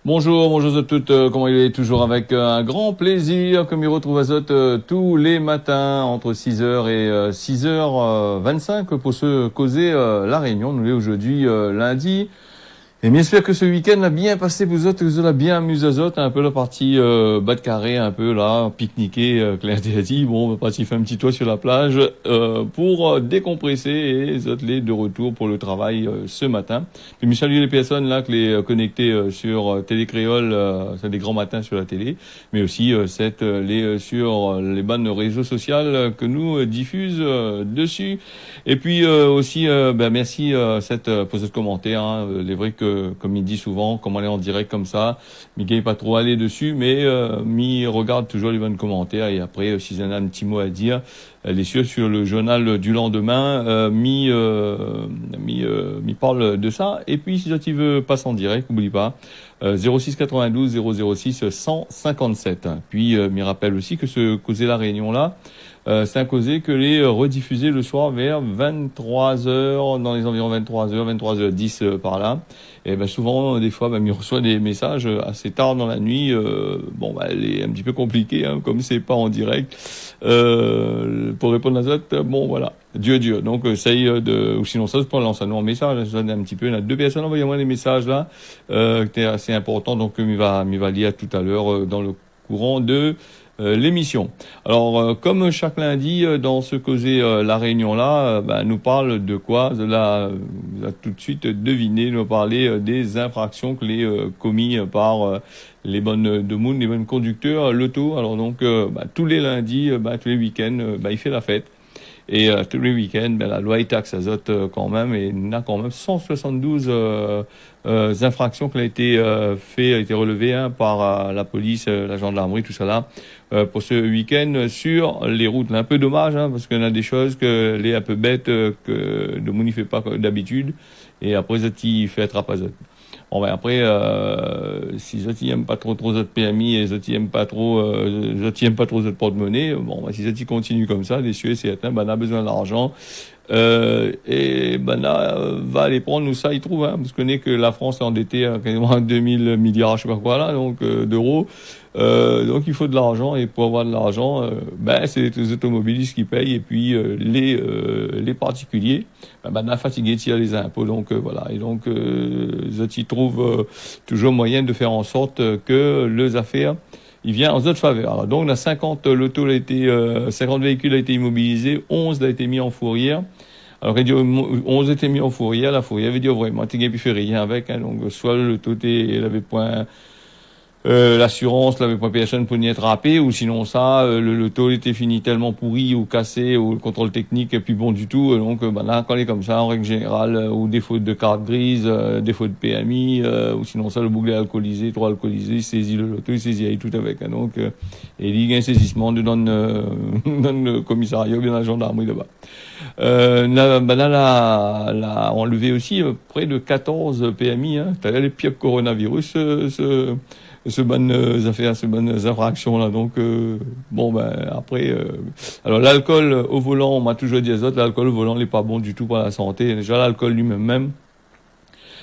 Bonjour, bonjour à toutes, comment il est toujours avec un grand plaisir comme il retrouve Azote tous les matins entre 6h et 6h25 pour se causer la réunion. Nous l'est aujourd'hui lundi. Et j'espère que ce week-end a bien passé pour vous autres, que vous avez bien amusé aux autres, un peu la partie bas de carré, un peu là, pique-niquer, Claire t'a dit, bon, on va partir faire un petit toit sur la plage pour décompresser et les autres les de retour pour le travail ce matin. Puis je salue les personnes là, que les connectées sur Télé Créole, c'est des grands matins sur la télé, mais aussi les sur les bonnes réseaux sociaux que nous diffuse dessus. Et puis aussi, merci pour ce commentaire, hein, les vrais que comme il dit souvent, comme on est en direct comme ça, Miguel n'est pas trop allé dessus, mais regarde toujours les bons commentaires et après, s'il y en a un petit mot à dire, les cieux sur le journal du lendemain, parle de ça. Et puis, si tu veux passer en direct, n'oublie pas, 06 92 006 157. Puis, m'y rappelle aussi que ce causer la réunion là, c'est un causé que les rediffuser le soir vers 23h, dans les environs 23h, 23h10 par là. Et souvent, des fois, il reçoit des messages assez tard dans la nuit. Elle est un petit peu compliquée, hein, comme c'est pas en direct. Pour répondre à ça, bon voilà, Dieu. Donc essaye ou sinon ça, je peux lancer un message, ça donne un petit peu. Il y en a deux personnes, envoyez-moi des messages là, qui est assez important. Donc il va lire tout à l'heure dans le courant de l'émission. Alors, comme chaque lundi, dans ce causer la réunion là, nous parle de quoi? Vous allez tout de suite deviner, nous parler des infractions que les commis par les bonnes de monde, les bonnes conducteurs, l'auto. Alors donc, tous les lundis, tous les week-ends, il fait la fête. Et tous les week-ends, la loi taxe azote quand même, et il y a quand même 172 infractions qui ont été relevées par la police, la gendarmerie, tout ça là, pour ce week-end sur les routes. Un peu dommage, hein, parce qu'il y en a des choses que les un peu bêtes que le monde n'y fait pas d'habitude, et après ça il fait attraper azote. Bon après, si Zoti aime pas trop notre PMI et Zoti aime pas trop notre porte-monnaie, si Zoti continue comme ça, les cieux c'est atteint, on a besoin d'argent. Va aller prendre nous ça il trouve, hein, parce qu'on est que la France est endettée à quasiment 2000 milliards, je sais pas quoi là, donc d'euros. Donc il faut de l'argent, et pour avoir de l'argent, c'est les automobilistes qui payent, et puis les particuliers, on a fatigué de tirer les impôts, donc voilà. Et donc ils trouvent toujours moyen de faire en sorte que les affaires il vient en notre faveur. Alors, donc, on a 50 véhicules a été immobilisés, 11 a été mis en fourrière. Alors, 11 a été mis en fourrière, la fourrière veut dire vraiment, tu n'as plus fait rien avec, hein, donc, soit le taux, il avait point, l'assurance, l'avait pas personne pour n'y être râpé, ou sinon ça, le taux était fini tellement pourri ou cassé, ou le contrôle technique est plus bon du tout. Donc là, quand il est comme ça, en règle générale, ou défaut de carte grise, défaut de PMI, ou sinon ça, le bouclier alcoolisé, trop alcoolisé, il saisit le loto, il saisit tout avec. Hein, donc, et il y a un saisissement de dans le commissariat ou bien la gendarmerie là-bas. On a enlevé aussi près de 14 PMI. Hein. T'as les pires coronavirus, ce bonnes affaires, ces bonnes infractions là. Donc après, alors l'alcool au volant, on m'a toujours dit l'alcool au volant n'est pas bon du tout pour la santé. Déjà l'alcool lui-même,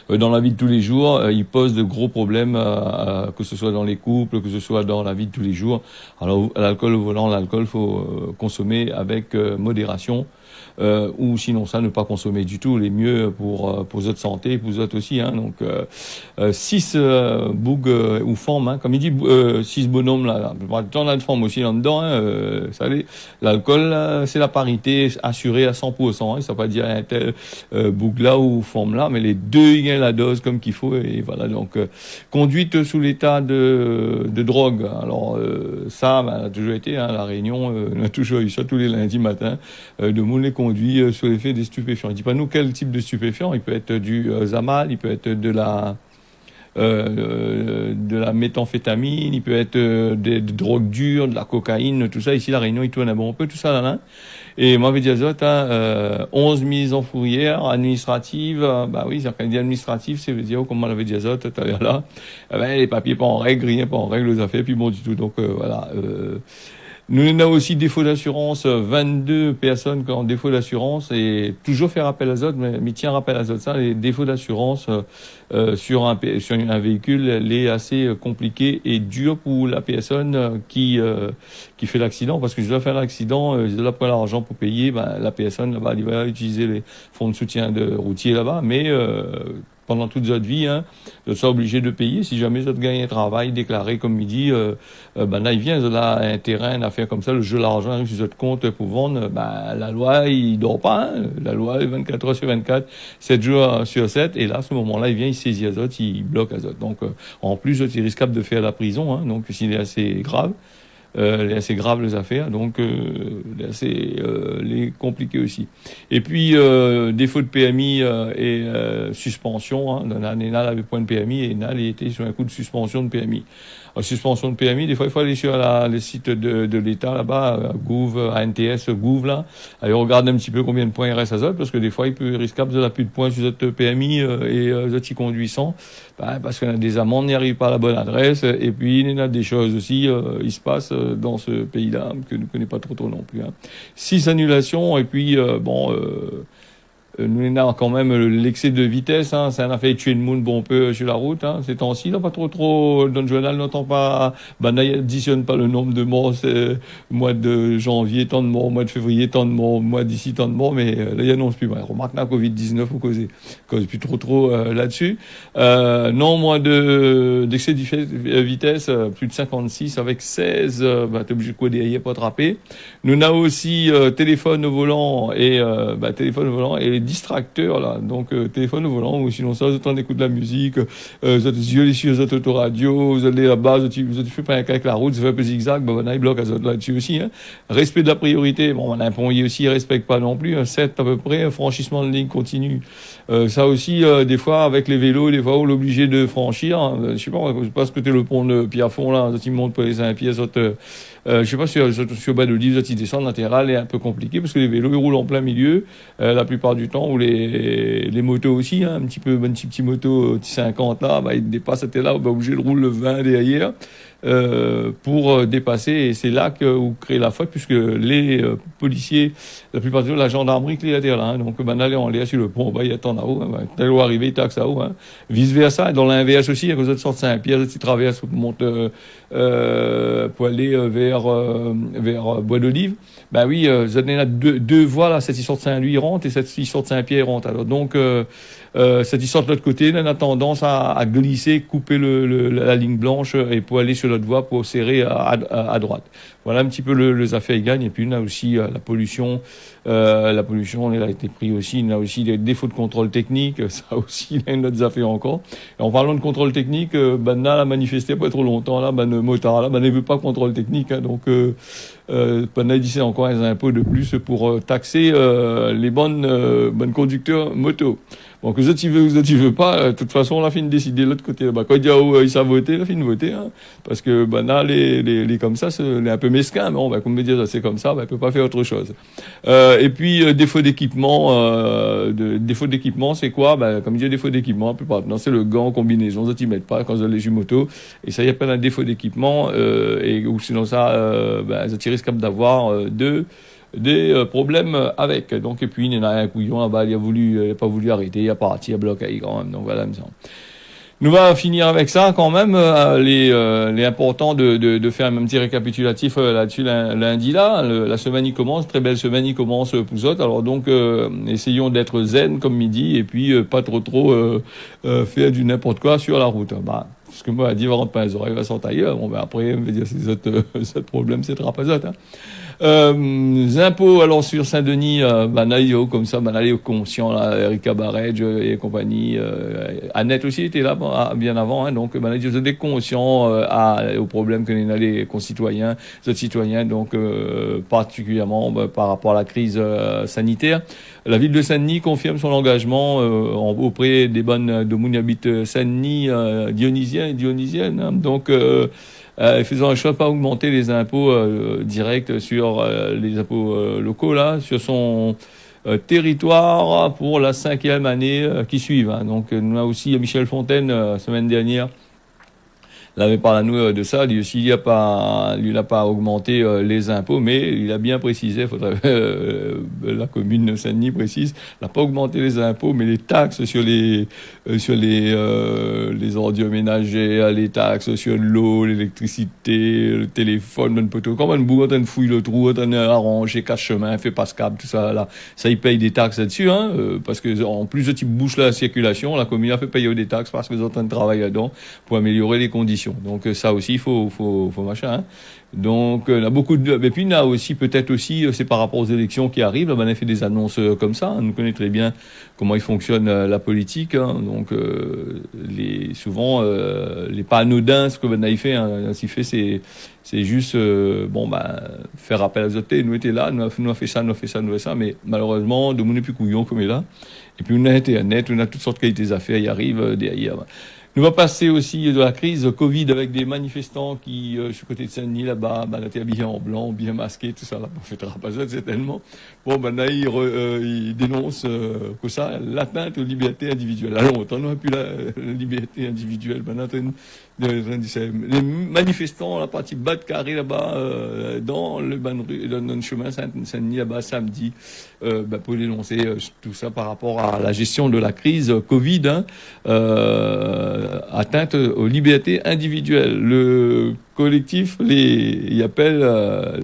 dans la vie de tous les jours, il pose de gros problèmes, que ce soit dans les couples, que ce soit dans la vie de tous les jours. Alors l'alcool au volant, l'alcool faut consommer avec modération. Ou sinon ça, ne pas consommer du tout, les mieux pour votre santé, pour vous autres aussi, hein. Donc 6 bougs ou formes, hein, comme il dit, 6 bonhommes là, on a de formes aussi là-dedans, hein, ça l'alcool c'est la parité assurée à 100%, hein, ça veut pas dire un tel boug là ou forme là, mais les deux il y a la dose comme qu'il faut, et voilà. Donc conduite sous l'état de drogue, alors ça a toujours été, hein, la Réunion, on a toujours eu ça tous les lundis matins, de monde les conduit sous l'effet des stupéfiants. Il dit pas nous quel type de stupéfiant, il peut être du Zamal, il peut être de la méthamphétamine, il peut être des drogues dures, de la cocaïne, tout ça. Ici, la Réunion, il tourne un bon peu, tout ça là. Et moi, dit Azote, 11 mises en fourrière administrative. Oui, c'est quand il dit administrative, c'est veut dire, comme on l'avait dit Azote tout à l'heure là, les papiers pas en règle, rien pas en règle, les affaires, puis bon du tout. Donc voilà. Nous, on a aussi défaut d'assurance, 22 personnes qui ont défaut d'assurance et toujours faire appel à Zot, mais tiens, rappel à Zot, ça, les défauts d'assurance sur un véhicule, est assez compliqué et dur pour la personne qui fait l'accident, parce que je dois faire l'accident, je dois prendre l'argent pour payer, la personne là-bas, elle va utiliser les fonds de soutien de routier là-bas, mais pendant toute votre vie, vous êtes obligé de payer. Si jamais vous avez gagné un travail déclaré comme midi, là, il vient, là, un terrain, une affaire comme ça, le jeu de l'argent arrive sur votre compte pour vendre, la loi, il dort pas, la loi, 24 heures sur 24, 7 jours sur 7, et là, à ce moment-là, il vient, il saisit Azot, il bloque Azot. Donc, en plus, il est risquable de faire la prison, donc, s'il est assez grave. Les assez graves les affaires, donc les assez les compliqués aussi. Et puis défaut de PMI et suspension. Nal avait point de PMI et Nal était sur un coup de suspension de PMI. Suspension de PMI, des fois il faut aller sur le site de l'État là-bas, Gouv, ANTS, Gouv là. Allez, on regarde un petit peu combien de points il reste à Zot, parce que des fois il peut risquable de la plus de points sur votre PMI et Zot y conduit sans, parce qu'on a des amendes, n'y arrive pas à la bonne adresse, et puis il y a des choses aussi, il se passe dans ce pays-là que je ne connais pas trop non plus. 6 annulations et puis nous, on a quand même l'excès de vitesse, ça en a fait tuer le monde bon peu sur la route, ces temps-ci, là, pas trop, dans le journal, n'entend pas, n'additionne pas le nombre de morts, c'est mois de janvier, tant de morts, mois de février, tant de morts, mois d'ici, tant de morts, mais là, il annonce plus. Remarque, la Covid-19, vous cause plus trop là-dessus. Non, moins d'excès de vitesse, plus de 56 avec 16, t'es obligé de quoi derrière pour attraper. Nous, on a aussi, téléphone au volant et les distracteurs, là. Donc, téléphone au volant, ou sinon ça, vous êtes en écoute de la musique, vous êtes yeux sur les autoradios, vous allez là-bas, vous êtes fait pas avec la route, vous faites un peu zigzag, il bloque là-dessus aussi, Respect de la priorité, on a un pont aussi, il respecte pas non plus, 7 à peu près, franchissement de ligne continue. Ça aussi, des fois, avec les vélos, des fois, on est obligé de franchir, je sais pas ce que t'es le pont de Pierrefonds, là, ils montent pour les Saint-Pierre, je sais pas sur bas de livre, ils descendent latéral est un peu compliqué parce que les vélos ils roulent en plein milieu la plupart du temps, ou les motos aussi, un petit moto 50 là, ils dépassent, c'était là, obligé de rouler le 20 derrière pour dépasser, et c'est là que vous créez la faute, puisque les policiers, la plupart du temps, la gendarmerie clé là, donc allez en l'air sur le pont, il attend là-haut, t'as l'eau arriver, il taxe là-haut, vice versa, dans l'inverse aussi, à cause de sorte Saint-Pierre, tu traverses, tu montes pour aller vers Bois d'Olive, oui, vous avez deux voies là, cette histoire de Saint-Louis rentre et cette histoire de Saint-Pierre rentre. Alors donc cette histoire de l'autre côté, elle a tendance à glisser, couper la ligne blanche et pour aller sur l'autre voie pour serrer à droite. Voilà un petit peu les affaires ils gagnent. Et puis on a aussi la pollution. La pollution, elle a été pris aussi. On a aussi des défauts de contrôle technique. Ça aussi, il y a une autre affaire encore. Et en parlant de contrôle technique, là, a manifesté pas trop longtemps là, motard là, ne veut pas contrôle technique. Donc il dit c'est encore un impôt de plus pour taxer les bonnes conducteurs moto. Bon, que ça tu veux pas, de toute façon, on a fini de décider de l'autre côté. Quand il dit ils savent voter, on a fini de voter, parce que là, les comme ça, c'est un peu mesquin, mais on va comme me dire c'est comme ça, il peut pas faire autre chose. Et puis défaut d'équipement, c'est quoi? Comme dit défaut d'équipement, la plupart c'est le gant combinaison, ça t'y mettent pas quand vous avez les moto, et ça y a pas un défaut d'équipement, ou sinon ça t'y risque d'avoir des problèmes avec. Donc, et puis, il y en a un couillon là-bas, il a pas voulu arrêter, il a parti, il a bloqué quand même. Donc, voilà, nous va finir avec ça quand même, les important de faire un petit récapitulatif là-dessus lundi là. La semaine il commence, très belle semaine il commence pour vous autres. Alors donc essayons d'être zen comme midi et puis pas trop faire du n'importe quoi sur la route. Ce que moi a dit va rentrer pas les oreilles, va s'en ailleurs. Après, on va dire c'est autres problème, c'est trapazote. Impôts, alors sur Saint-Denis, comme ça, allez conscient, là, Erika Barrege et compagnie, Annette aussi était là bien avant, donc, vous êtes conscients, aux problèmes que les concitoyens, les autres citoyens, donc, particulièrement, par rapport à la crise, sanitaire. La ville de Saint-Denis confirme son engagement, auprès des bonnes de moun habitent Saint-Denis, dionysiennes, donc, faisant un choix de pas augmenter les impôts directs sur les impôts locaux là sur son territoire pour la 5e année qui suit. Donc nous a aussi Michel Fontaine semaine dernière l'avait parlé à nous de ça. Lui n'a pas augmenté les impôts, mais il a bien précisé, faudrait la commune de Saint-Denis précise, n'a pas augmenté les impôts, mais les taxes sur les ordures ménagères, les taxes sur l'eau, l'électricité, le téléphone, le poteau. Comme un bout, on fouille le trou, on arrange, cache chemin, fait passable, tout ça là. Ça, il paye des taxes là-dessus, hein, parce que en plus de type bouche la circulation, la commune a fait payer des taxes parce qu'ils sont en train de travailler là-dedans pour améliorer les conditions. Donc ça aussi, il faut machin. Hein. Donc on a beaucoup de. Mais puis il y a aussi peut-être aussi, c'est par rapport aux élections qui arrivent. Là, on a fait des annonces comme ça. On connaît très bien comment il fonctionne la politique. Hein. Donc souvent les pas anodins ce que on a fait. Hein, ce fait c'est juste faire appel à Zoté. Nous étions là, nous avons fait ça, nous avons fait ça, nous avons fait ça. Mais malheureusement, de mon plus couillon comme il est là. Et puis on a Internet, on a toutes sortes de qualités d'affaires, il arrive derrière. Nous va passer aussi de la crise Covid avec des manifestants qui, je suis côté de Saint-Denis là-bas, on était habillés en blanc, bien masqués, tout ça là. On fait pas ça, c'est tellement. Bon, là, ils dénoncent que ça, l'atteinte aux libertés individuelles. Alors, longtemps, on n'a plus la liberté individuelle. Les manifestants, la partie bas de carré là-bas, dans le chemin Saint-Denis là-bas, samedi, pour dénoncer tout ça par rapport à la gestion de la crise Covid, hein, atteinte aux libertés individuelles. Le collectif il appelle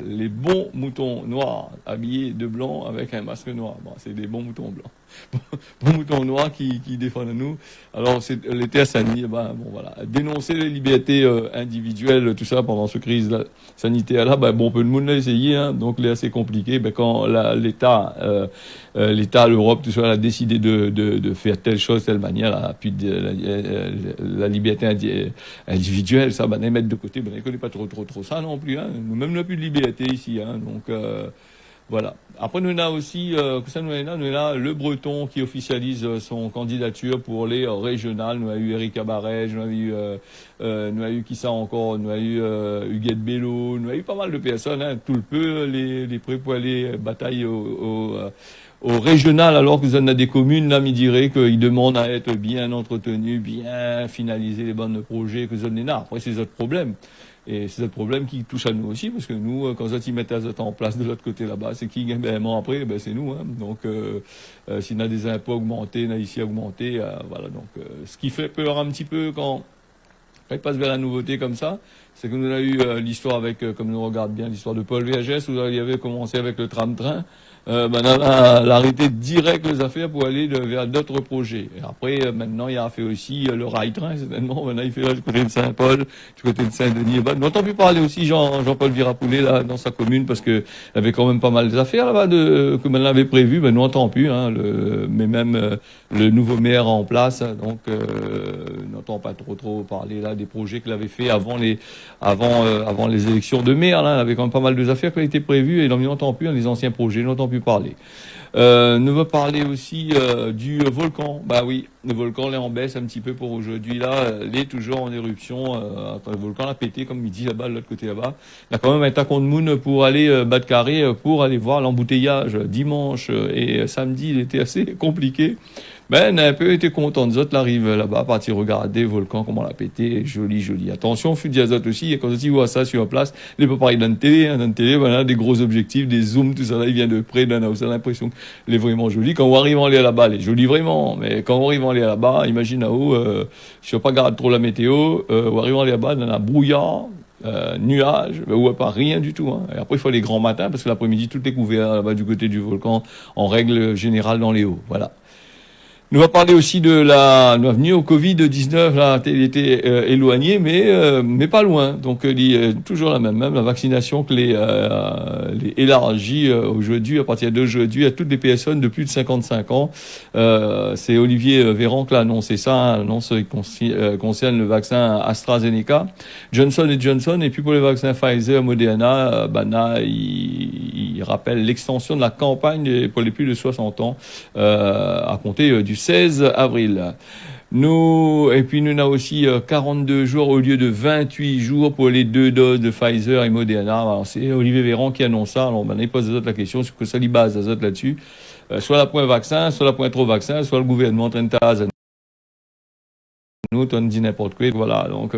les bons moutons noirs, habillés de blanc avec un masque noir. Bon, c'est des bons moutons blancs. Bons moutons noirs qui défendent nous. Alors, l'été à Saint-Denis, voilà. Dénoncer les libertés individuelles, tout ça, pendant cette crise sanitaire-là, peu de monde l'a essayé, hein, donc c'est assez compliqué. Quand l'État, l'Europe, tout ça, a décidé de faire telle chose, telle manière, là, puis la liberté individuelle, ça, les mettre de côté, ne connaît pas trop ça non plus, hein. Nous-mêmes, n'a plus de liberté ici, hein, donc voilà. Après, nous avons aussi, le Breton qui officialise son candidature pour les régionales. Nous avons eu Eric Cabaret, nous avons eu qui ça encore, nous avons eu Huguette Bello, nous avons eu pas mal de personnes, hein, tout le peu, les prêts pour aller batailler au régional, alors que vous en avez des communes, là, me dirait qu'ils demandent à être bien entretenus, bien finaliser les bons projets, que vous en avez. Après, c'est notre problème. Et c'est le problème qui touche à nous aussi, parce que nous, quand ils mettent ça en place de l'autre côté là-bas, c'est qui gagne après, c'est nous. Hein. Donc, s'il y a des impôts augmentés, il y a ici augmenté, voilà. Donc, ce qui fait peur un petit peu quand il passe vers la nouveauté comme ça, c'est que nous avons eu l'histoire avec, comme nous regarde bien, l'histoire de Paul Vergès, où il y avait commencé avec le tram-train. On a arrêté direct les affaires pour aller vers d'autres projets. Et après, maintenant, il a fait aussi le rail-train, certainement. Maintenant, il fait là, du côté de Saint-Paul, du côté de Saint-Denis. On n'entend plus parler aussi Jean-Paul Virapoulet, là, dans sa commune, parce que il avait quand même pas mal d'affaires, là-bas, que maintenant avait prévu. Nous n'entend plus, hein, mais même, le nouveau maire en place, donc, n'entend pas trop parler, là, des projets qu'il avait fait avant les élections de maire, là. Il avait quand même pas mal d'affaires qui avaient été prévues, et on n'entend plus, hein, les anciens projets, n'entend plus parler. Nous va parler aussi du volcan. Bah oui, le volcan est en baisse un petit peu pour aujourd'hui là. Il est toujours en éruption. Le volcan a pété comme il dit là-bas, de l'autre côté là-bas. Il y a quand même un tacon de moon pour aller bas de carré pour aller voir l'embouteillage dimanche et samedi. Il était assez compliqué. On a un peu été content de autres l'arrive là-bas, partir regarder le volcan, comment l'a pété, joli. Attention, fut diazote aussi, et quand tu vois ça sur la place, les pas pareil dans la télé, voilà, des gros objectifs, des zooms, tout ça là, il vient de près, on a l'impression qu'il est vraiment joli. Quand on arrive à aller là-bas, il est joli vraiment, mais quand on arrive à aller là-bas, imagine là-haut, si on pas garde trop la météo, on arrive à aller là-bas, dans un brouillard, nuages, ou pas rien du tout. Hein. Et après, il faut aller grand matin, parce que l'après-midi, tout est couvert là-bas du côté du volcan, en règle générale dans les hauts. Voilà. Nous va parler aussi nous va venir au Covid-19, là, il était éloigné, mais pas loin. Donc, il est toujours la même la vaccination que les élargie aujourd'hui, à partir d'aujourd'hui, à toutes les personnes de plus de 55 ans. C'est Olivier Véran qui l'a annoncé ça, hein, l'annonce qui concerne le vaccin AstraZeneca, Johnson & Johnson, et puis pour les vaccins Pfizer, Moderna, il rappelle l'extension de la campagne pour les plus de 60 ans, à compter du 16 avril. Nous avons aussi 42 jours au lieu de 28 jours pour les 2 doses de Pfizer et Moderna. Alors, c'est Olivier Véran qui annonce ça. Alors, il pose la question, c'est que ça lui base là-dessus. Soit la point vaccin, soit la point trop vaccin, soit le gouvernement traîne nous, on dit n'importe quoi, voilà. Donc,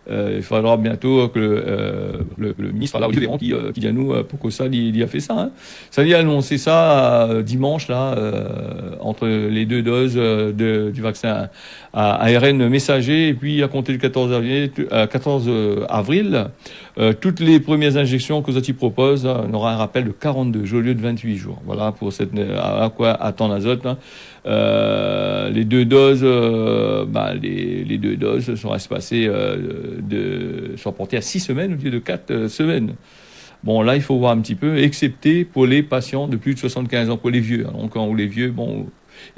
il faudra bientôt que le ministre, là, Olivier Véran, qui vient nous, pour que ça, il a fait ça, hein. Ça, il a annoncé ça dimanche, là, entre les deux doses du vaccin à ARN messager, et puis à compter du 14 avril, toutes les premières injections que Zoti propose, on aura un rappel de 42 jours au lieu de 28 jours. Voilà pour à quoi attendre Azote, hein. Les deux doses, les deux doses sont espacées sont portées à 6 semaines au lieu de 4 semaines. Bon, là, il faut voir un petit peu, excepté pour les patients de plus de 75 ans, pour les vieux. Donc, quand les vieux, bon,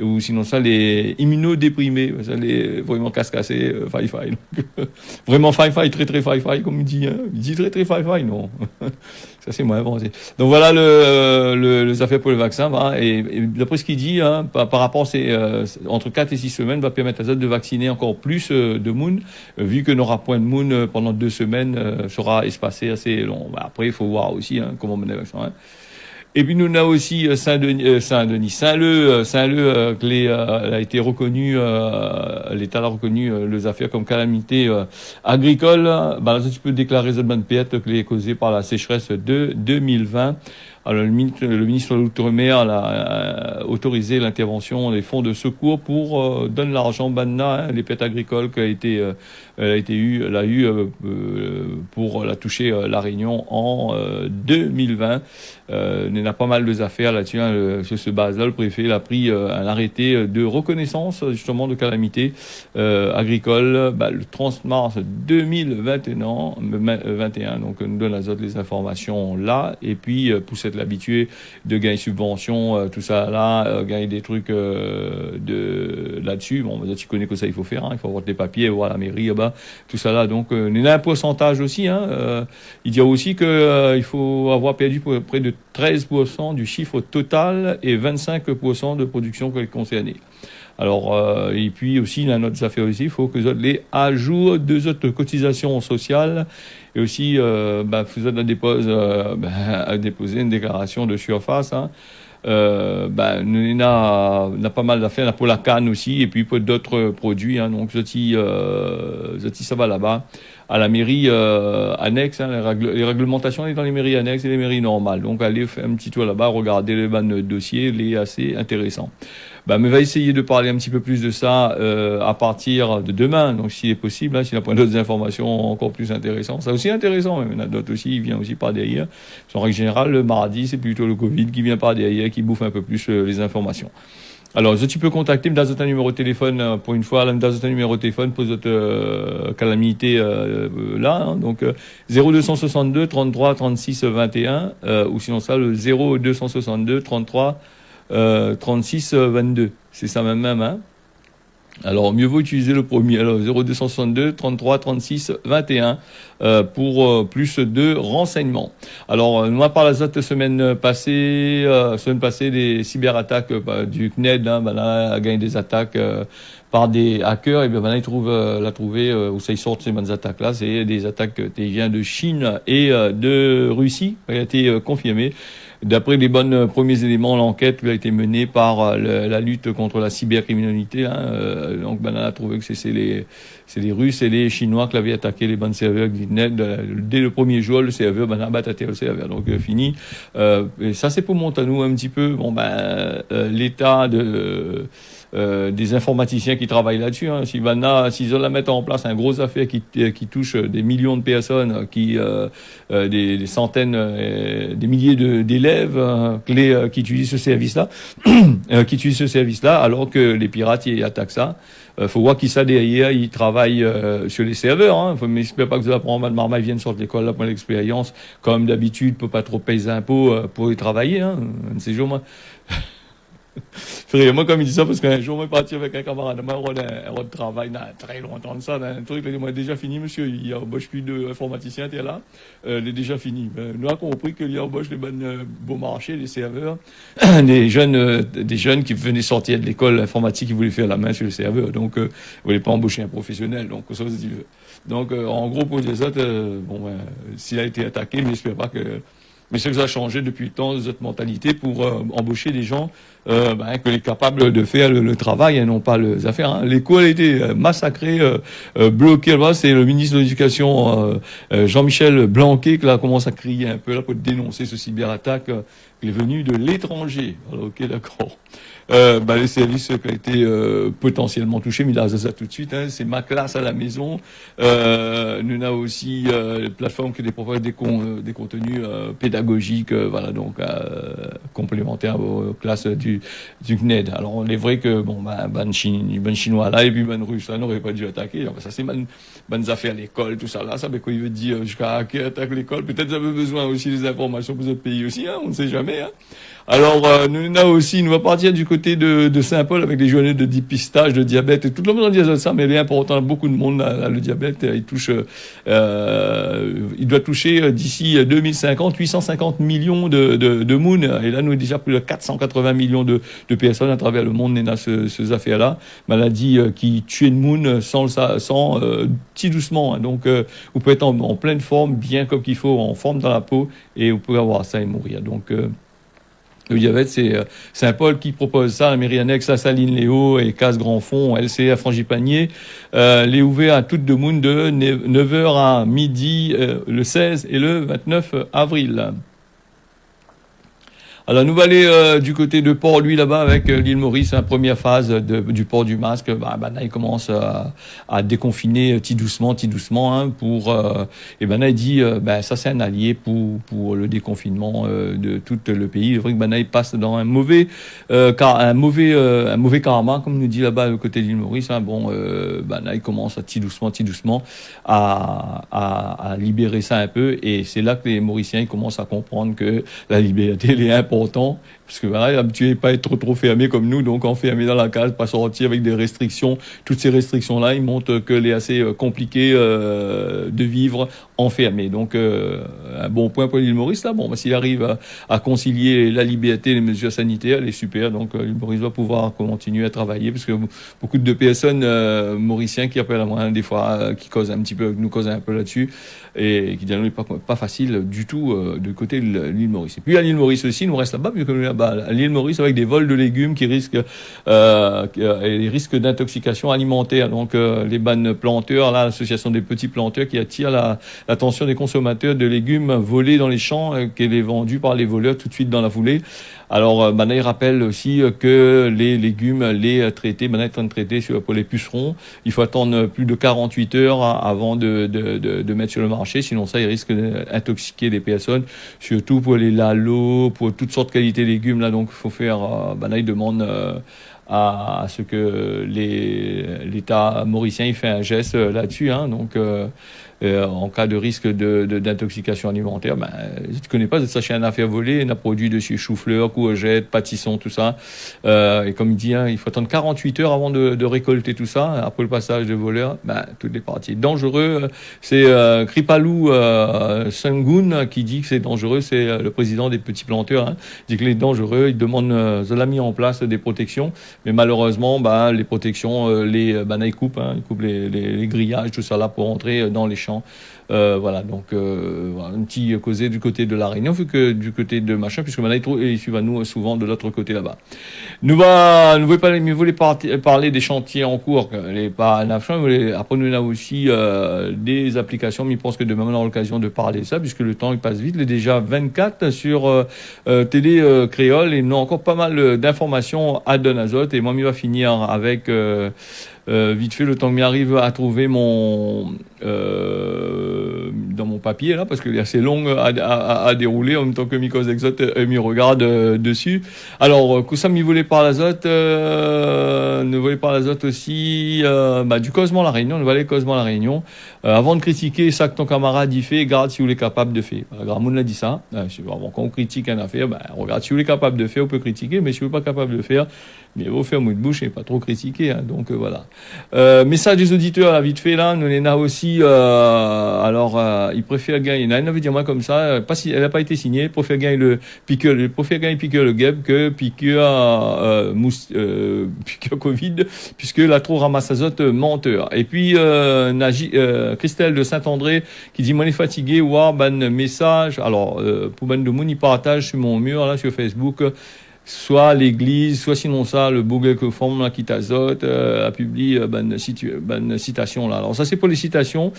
ou sinon ça, les immunodéprimés, ça, les vraiment casse-cassés, fi-fi. Vraiment fi-fi, très très fi-fi, comme il dit, hein. Il dit très très fi-fi, non. Ça, c'est moi inventé. Donc voilà les affaires pour le vaccin, va. Et d'après ce qu'il dit, hein, par rapport à entre 4 et 6 semaines, va permettre à Zot de vacciner encore plus de monde, vu que n'aura point de monde pendant 2 semaines, sera espacé assez long. Bah, après, il faut voir aussi, hein, comment mener le vaccin, hein. Et puis nous on a aussi Saint-Leu, a été reconnu, l'État a reconnu les affaires comme calamité agricole. Bah, là, tu peux déclarer cette bonne perte que les causée par la sécheresse de 2020. Alors, le ministre de l'Outre-mer a autorisé l'intervention des fonds de secours pour donner l'argent banna, hein, les pertes agricoles qui a eu pour la toucher la Réunion en 2020. Il y en a pas mal de affaires là-dessus, hein, sur ce base-là. Le préfet a pris un arrêté de reconnaissance justement de calamité agricole le 30 mars 2021. Donc, nous donne les informations là, et puis pour cette l'habitué de gagner subventions, tout ça là, gagner des trucs là-dessus. Bon, tu connais que ça, il faut faire, hein, il faut avoir des papiers, voir la mairie, tout ça là. Donc, il y a un pourcentage aussi, hein. Il dit aussi que il faut avoir perdu près de 13% du chiffre total et 25% de production concernée. Alors, et puis aussi, la note affaires aussi, il faut que vous les ajouts de autres cotisations sociales, et aussi, vous êtes à déposer une déclaration de surface, hein. On a pas mal d'affaires pour la canne aussi, et puis pour d'autres produits, hein. Donc, ça va là-bas à la mairie annexe, hein, les réglementations sont dans les mairies annexes et les mairies normales. Donc, allez faire un petit tour là-bas, regardez les bannes de dossiers, les assez intéressants. Mais va essayer de parler un petit peu plus de ça à partir de demain, donc s'il est possible, hein, s'il a pas d'autres informations encore plus intéressantes. C'est aussi intéressant, mais il y en a d'autres aussi, il vient aussi par derrière. En règle générale, le mardi, c'est plutôt le Covid qui vient par derrière, qui bouffe un peu plus les informations. Alors, tu peux contacter, me donne un numéro de téléphone, pour une fois, là, me donne un numéro de téléphone pour votre calamité là, hein, donc 0262 33 36 21, ou sinon ça, le 0262 33 36 22. C'est ça même, hein. Alors, mieux vaut utiliser le premier. Alors, 0262 33 36 21 pour plus de renseignements. Alors, nous, par la semaine passée, des cyberattaques du CNED, hein, là, a gagné des attaques par des hackers. Et bien, maintenant, ils trouvé où ça y sort ces bonnes attaques-là. C'est des attaques qui viennent de Chine et de Russie, qui a été confirmé. D'après les premiers éléments, l'enquête a été menée par la lutte contre la cybercriminalité, hein. Donc, on a trouvé que c'est les Russes et les Chinois qui avaient attaqué les bonnes serveurs d'Internet. Dès le premier jour, le serveur, on a battu le serveur. Donc, fini. Et ça, c'est pour montrer nous un petit peu, l'état des informaticiens qui travaillent là-dessus, hein. S'ils veulent la mettre en place, un gros affaire qui touche des millions de personnes, des centaines, des milliers d'élèves qui utilisent ce service-là, alors que les pirates ils attaquent ça. Faut voir qui ça derrière, ils travaillent sur les serveurs, hein. Mais j'espère pas que vous apprendre de marmaille viennent sortir de l'école là pour l'expérience, comme d'habitude, pour pas trop payer des impôts pour y travailler, hein. Un de ces jours, moi. Moi, comme il dit ça, parce qu'un jour, on est parti avec un camarade, on a un travail, très longtemps de ça, un truc, il a dit, moi, déjà fini, monsieur, il y a embauche plus d'informaticiens, t'es là, il est déjà fini. Nous avons compris qu'il y a embauche les bonnes beaux marchés, les serveurs, des jeunes qui venaient sortir de l'école informatique, qui voulaient faire la main sur les serveurs, donc, ils voulaient pas embaucher un professionnel, donc, ça, c'est donc, en gros, pour les autres, s'il a été attaqué, mais j'espère pas que Mais c'est que ça a changé depuis le temps, cette mentalité pour embaucher des gens que les capables de faire le travail et non pas les affaires. Hein. L'école a été massacrée, bloquée. Là, c'est le ministre de l'Éducation, Jean-Michel Blanquer, qui là commence à crier un peu là pour dénoncer ce cyberattaque qui est venu de l'étranger. Alors, ok, d'accord. Les services qui ont été potentiellement touchés, mais là, ça tout de suite, hein, c'est ma classe à la maison. Nous avons aussi les plateformes qui proposent des contenus pédagogiques, voilà, donc complémentaires aux classes du CNED. Alors, il est vrai que ban chinois là et puis ban russe là n'aurait pas dû attaquer. Alors, ça c'est ban affaires à l'école, tout ça là, ça veut quoi il veut dire jusqu'à qui attaque l'école. Peut-être ça avait besoin aussi des informations pour notre pays aussi, hein, on ne sait jamais. Hein. Alors, nous avons aussi, nous va partir du côté de Saint-Paul avec des journées de dépistage de diabète. Et tout le monde en dit ça, mais il est important. Beaucoup de monde, le diabète, il doit toucher d'ici 2050 850 millions de moons. Et là, nous avons déjà plus de 480 millions de personnes à travers le monde dans ces affaires-là. Maladie qui tue une moon sans petit doucement. Hein. Donc, vous pouvez être en pleine forme, bien comme qu'il faut, en forme dans la peau, et vous pouvez avoir ça et mourir. Donc, le diabète, c'est Saint-Paul qui propose ça, la mairie annexe à Saline-Léo et Casse-Grand-Fond, LCA Frangipanier, les ouverts à toutes de Moon de 9h à midi le 16 et le 29 avril. Alors, nous allons aller du côté de Port-Louis, là-bas, avec l'île Maurice, la première phase du port du masque. Là, il commence à déconfiner tout doucement, hein, et là, il dit, ça, c'est un allié pour le déconfinement de tout le pays. Il est vrai que il passe dans un mauvais karma, comme nous dit là-bas, du côté de l'île Maurice. Hein. Il commence à tout doucement, à libérer ça un peu. Et c'est là que les Mauriciens, ils commencent à comprendre que la liberté, elle est importante. Parce que voilà, habitué à pas être trop fermé comme nous, donc enfermé dans la case, pas sortir avec des restrictions. Toutes ces restrictions-là, ils montrent que c'est assez compliqué de vivre enfermé. Donc un bon point pour l'île Maurice là. S'il arrive à concilier la liberté et les mesures sanitaires, elle est super. Donc l'île Maurice va pouvoir continuer à travailler, parce que beaucoup de personnes mauriciens qui appellent à moi des fois, qui nous causent un peu là-dessus, et qui disent n'est pas facile du tout de côté de l'île Maurice. Et puis à l'île Maurice aussi, il nous reste là-bas, vu que à l'île Maurice avec des vols de légumes qui risquent et les risques d'intoxication alimentaire. Donc les bannes planteurs, là, l'association des petits planteurs qui attire l'attention des consommateurs de légumes volés dans les champs, qu'elle est vendue par les voleurs tout de suite dans la foulée. Alors, il rappelle aussi que les légumes, les traités, est en train de traiter pour les pucerons. Il faut attendre plus de 48 heures avant de mettre sur le marché, sinon ça, il risque d'intoxiquer les personnes, surtout pour les lalos, pour toutes sortes de qualités de légumes. Là, donc, il faut faire, il demande à ce que l'État mauricien il fait un geste là-dessus. Hein, donc, en cas de risque d'intoxication alimentaire, si tu connais pas, de s'acheter un affaire volée, un produit de chou-fleur, courgettes, pâtissons, tout ça. Et comme il dit, hein, il faut attendre 48 heures avant de récolter tout ça. Après le passage de voleurs, toutes les parties. Dangereux, c'est Kripalou Sengun qui dit que c'est dangereux. C'est le président des petits planteurs. Hein, dit qu'il est dangereux. Il demande, il a mis en place des protections, mais malheureusement, les protections, ils coupent les grillages, tout ça là pour entrer dans les champs. Voilà, donc un petit causé du côté de la Réunion, vu que du côté de machin, puisque maintenant ils suivent à nous souvent de l'autre côté là-bas. Nous voulons parler des chantiers en cours, après nous avons aussi des applications, mais je pense que demain on aura l'occasion de parler de ça, puisque le temps il passe vite. Il est déjà 24 sur Télé Créole, et nous avons encore pas mal d'informations à Donazote, et moi il va finir avec vite fait, le temps que m'y arrive à trouver dans mon papier là, parce qu'il est assez long à dérouler en même temps que Mikos Exote m'y regarde dessus. Alors, ça m'y voulait par l'azote, nous voulait par l'azote aussi du Cosmo La Réunion, nous allons Cosmo La Réunion. Avant de critiquer ça que ton camarade y fait, regarde si vous êtes capable de faire. Gramoun l'a dit ça. Quand on critique une affaire, regarde si vous êtes capable de faire, on peut critiquer, mais si vous n'êtes pas capable de faire, mais vous faire mouille de bouche et pas trop critiquer. Hein, donc voilà. Message des auditeurs, là, vite fait, là, nous les a aussi dit, il préfère gagner. Il avait dit moi comme ça, pas si, elle n'a pas été signée, préfère gagner piqueur le guêpe que piqueur piqueur Covid, puisque la trop ramasse azote menteur. Et puis Christelle de Saint-André qui dit moi est fatigué, ban message. Alors pour ban de monde il partage sur mon mur là sur Facebook. Soit l'église, soit sinon ça, le Google que forme là, qui t'azote, a publié citation là. Alors ça c'est pour les citations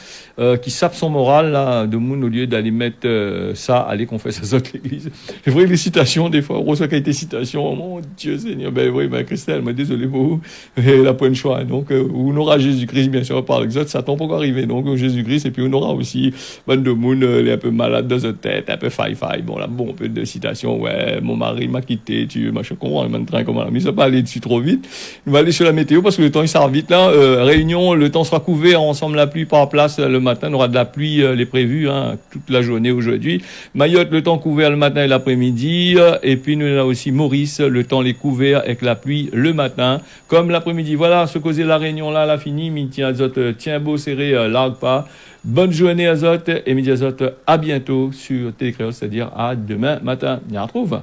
qui sapent son moral là, de monde au lieu d'aller mettre ça, aller qu'on fait azote l'église. C'est vrai que les citations, des fois, on reçoit qualité citation, oh mon Dieu Seigneur, ben oui, ben Christelle, mais désolé pour vous, elle a pas de choix. Donc on aura Jésus-Christ, bien sûr, par l'exode, Satan peut encore arriver. Donc Jésus-Christ, et puis on aura aussi ban de monde, les un peu malade dans sa tête, un peu faille. Bon là, bon, un peu de citation, ouais, mon mari m'a quitté, machin, comment on train comment mais ça va pas aller dessus trop vite. On va aller sur la météo parce que le temps il s'arrête vite là. Réunion, le temps sera couvert, ensemble la pluie par place le matin, on aura de la pluie les prévus toute la journée aujourd'hui. Mayotte, le temps couvert le matin et l'après-midi, et puis nous avons aussi Maurice, le temps les couvert avec la pluie le matin comme l'après-midi. Voilà, ce causer la réunion là, la fini, midi azote, tiens beau serré, largue pas. Bonne journée azote et midi azote, à bientôt sur Télécréole, c'est-à-dire à demain matin. On y retrouve.